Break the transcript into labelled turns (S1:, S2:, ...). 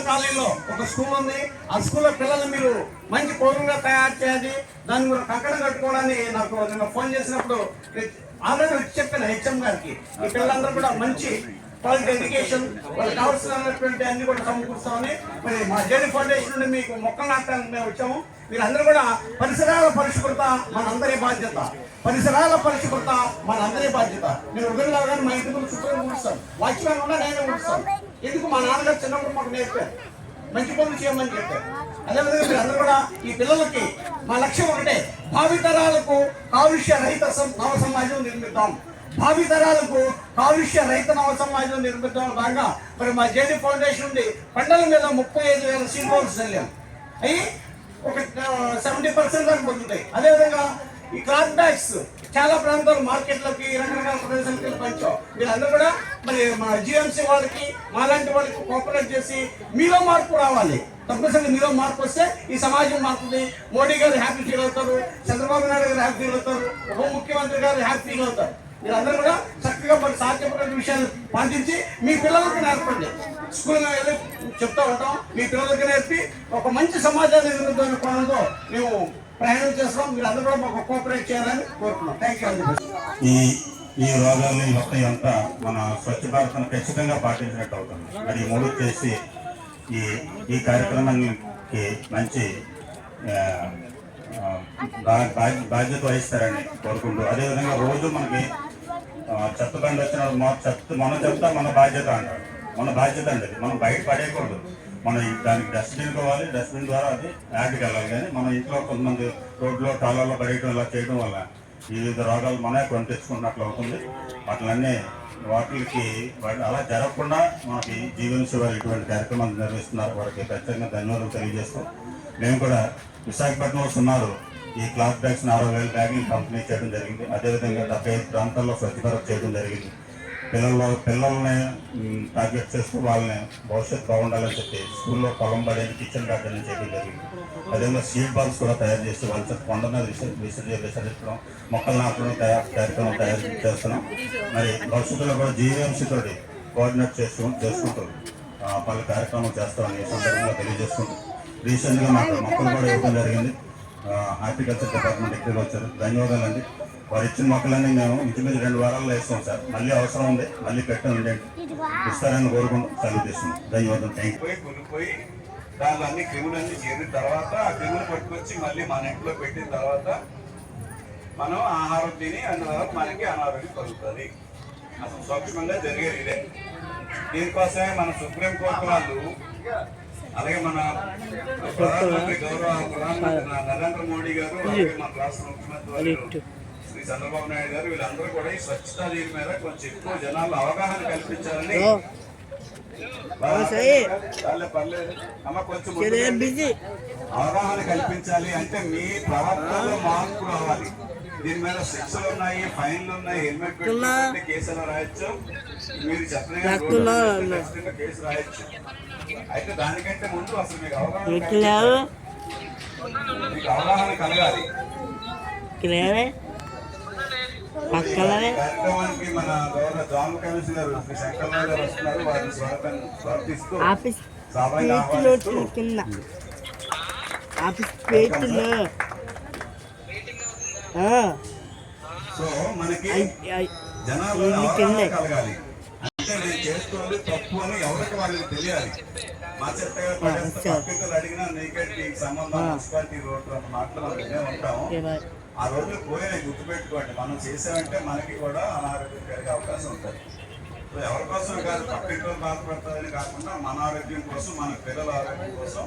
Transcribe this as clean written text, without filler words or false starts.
S1: కాలేజీలో ఒక స్కూల్ ఉంది. ఆ స్కూల్లో పిల్లలు మీరు మంచి పౌరులుగా తయారు చేయాలి, దాన్ని మీరు కంకణం కట్టుకోవడానికి నాకు నిన్న ఫోన్ చేసినప్పుడు ఆల్రెడీ వచ్చి చెప్పాను హెచ్ఎం గారికి. ఈ పిల్లలందరూ కూడా మంచి క్వాలిటీ ఎడ్యుకేషన్, వాళ్ళకి కావాల్సినటువంటి అన్ని కూడా సమకూరుస్తామని మరి మా జేడీ ఫౌండేషన్ నుండి మీకు మొక్కలు నాటడానికి మేము వచ్చాము. మీరందరూ కూడా పరిసరాల పరిశుభ్రత మనందరి బాధ్యత, పరిసరాల పరిశుభ్రత మనందరి బాధ్యత. నేను ఉదయంలాగా మా ఇంటి ముందు చుట్టూ కూర్చుతాను, వాచ్మెన్ ఉన్నా నేనే కూర్చుతాను. ఎందుకు మా నాన్నగారు చిన్నప్పుడు మాకు నేర్పారు, మంచి పనులు చేయమని చెప్పారు. అదేవిధంగా మీరు అందరూ కూడా ఈ పిల్లలకి మా లక్ష్యం ఒకటే, భావితరాలకు కాలుష్య రహిత నవ సమాజం నిర్మిద్దాం, భావితరాలకు కాలుష్య రహిత నవ సమాజం నిర్మిద్దాం. బాగా మరి మా జేడీ ఫౌండేషన్ నుండి పంటల మీద 35,000 సీడ్స్ వెళ్ళాం, అవి ఒక 70% దాకా పొందుతాయి. అదేవిధంగా ఈ క్లాత్ బ్యాగ్స్ చాలా ప్రాంతాలు మార్కెట్లోకి రకరకాల ప్రదేశాలకి పంచాం. వీళ్ళందరూ కూడా మరి మా జిఎంసీ వాళ్ళకి మాలాంటి వాళ్ళకి కోఆపరేట్ చేసి మీలో మార్పు రావాలి. తప్పనిసరిగా మీలో మార్పు వస్తే ఈ సమాజం మారుతుంది. మోడీ గారు హ్యాపీ ఫీల్ అవుతారు, చంద్రబాబు నాయుడు గారు హ్యాపీ ఫీల్ అవుతారు, ఉప ముఖ్యమంత్రి గారు హ్యాపీ ఫీల్ అవుతారు. మీరందరూ కూడా చక్కగా మరి సాధ్యపడిన విషయాలు పాటించి మీ పిల్లలకు నేర్పండి. స్కూల్లో వెళ్ళి చెప్తా ఉంటాం, మీ పిల్లలకి నేర్పి ఒక మంచి సమాజాన్ని నిర్మిద్దామనే కోణంతో మేము ప్రయాణం చేస్తాం. మీరు అందరూ కూడా మాకు కోఆపరేట్ చేయాలని కోరుతున్నాం. Thank you.
S2: ఈ రోగాలు మొత్తం అంతా మన స్వచ్ఛ భారత్ ఖచ్చితంగా పాటించినట్టు అవుతుంది. మరి ఈ మూడు చేసి ఈ కార్యక్రమానికి మంచి బాధ్యత వహిస్తారని కోరుకుంటూ, అదేవిధంగా రోజు మనకి చెత్త బండి వచ్చిన మనం చెప్తా మన బాధ్యత అంటారు. మన బాధ్యత అండి, మనం బయట పడేయకూడదు. మనం దానికి డస్ట్బిన్ కావాలి, డస్ట్బిన్ ద్వారా అది యాడ్కి వెళ్ళాలి. కానీ మన ఇంట్లో కొంతమంది రోడ్లో టాలాల్లో పడేయడం ఇలా చేయడం వల్ల వివిధ రోగాలు మనమే కొని తెచ్చుకున్నట్లు అవుతుంది. వాటికి అలా జరగకుండా మనకి జీవన్సీ వారు ఇటువంటి కార్యక్రమాలు నిర్వహిస్తున్నారు. వారికి ప్రత్యేకంగా ధన్యవాదాలు తెలియజేస్తాం. మేము కూడా విశాఖపట్నంలో సుమారు ఈ క్లాత్ బ్యాగ్స్ 60,000 బ్యాగులు పంపిణీ చేయడం జరిగింది. అదేవిధంగా 75 ప్రాంతాల్లో స్వచ్ఛ భారత్ చేయడం జరిగింది. పిల్లల్ని టార్గెట్ చేస్తూ వాళ్ళని భవిష్యత్తు బాగుండాలని చెప్పి స్కూల్లో పొలం పడేది కిచెన్ గార్డెన్ చేయడం జరిగింది. అదేవిధంగా సీడ్ బాల్స్ కూడా తయారు చేసి వాళ్ళ కొండ మీద విసర్జించడం, మొక్కలు నాటడం కార్యక్రమం తయారు చేస్తున్నాం. మరి భవిష్యత్తులో కూడా జీవీఎంసీ తోటి కోఆర్డినేట్ చేసుకుంటూ పలు కార్యక్రమాలు చేస్తామని ఈ సందర్భంగా తెలియజేసుకుంటాం. రీసెంట్గా మాకు మొక్కలు కూడా ఇవ్వడం జరిగింది. హార్టికల్చర్ డిపార్ట్మెంట్ ఎక్కడ వచ్చారు, ధన్యవాదాలండి. వారు ఇచ్చిన మొక్కలన్నీ మేము ఇంచుమించు 2 వారాల్లో వేస్తాం సార్. మళ్ళీ అవసరం ఉంది, మళ్ళీ పెట్టండి, ఇస్తారని కోరుకుంటూ సెలవు తీసుకున్నాం. ధన్యవాదాలు. Thank you.
S3: కొనుక్కోయి దానిలో అన్ని క్రిములన్నీ చేరిన తర్వాత ఆ క్రిములు పట్టుకొచ్చి మళ్ళీ మన ఇంట్లో పెట్టిన తర్వాత మనం ఆహారం తిని అందువల్ల మనకి అనారోగ్యం కలుగుతుంది. అసలు సూక్ష్మంగా జరిగేది ఇదే. దీనికోసమే మన సుప్రీంకోర్టు వాళ్ళు, అలాగే మన ప్రధానమంత్రి నరేంద్ర మోడీ గారు, అలాగే మన రాష్ట్ర ముఖ్యమంత్రి శ్రీ చంద్రబాబు నాయుడు గారు, వీళ్ళందరూ కూడా ఈ స్వచ్ఛతా దీని మీద కొంచెం ఎక్కువ జనాలు అవగాహన కల్పించాలని, కొంచెం అవగాహన కల్పించాలి. అంటే మీ ప్రవర్తనలో మార్పు రావాలి. దీని మీద శిక్షలు ఉన్నాయి, ఫైన్లు ఉన్నాయి, హెల్మెట్ పెట్టుకుంటే కేసులు రాయొచ్చు, మీరు చెప్పిన కేసు రాయొచ్చు. అయితే దానికంటే ముందు అసలు మీకు అవగాహన కలగాలి. కార్యక్రమానికి మన governor joint commissioner Shri Shankarrao గారు వస్తున్నారు. వారిని స్వాగతిస్తూ సో మనకి జనాభా కలగాలి. అంటే నేను చేస్తుంది తప్పు అని ఎవరికి వాళ్ళకి తెలియాలి. మా చెత్త అడిగినా నీకేంటి సంబంధం, మున్సిపాలిటీ రోడ్డు అన్న మాటలు మనం వినే ఉంటాము. ఆ రోజులు పోయినాయి, గుర్తుపెట్టుకోండి. మనం చేసామంటే మనకి కూడా అనారోగ్యం కలిగే అవకాశం ఉంటుంది. సో ఎవరి కోసం కాదు, పక్కింటి బాధపడుతుందని కాకుండా మన ఆరోగ్యం కోసం, మన పిల్లల ఆరోగ్యం కోసం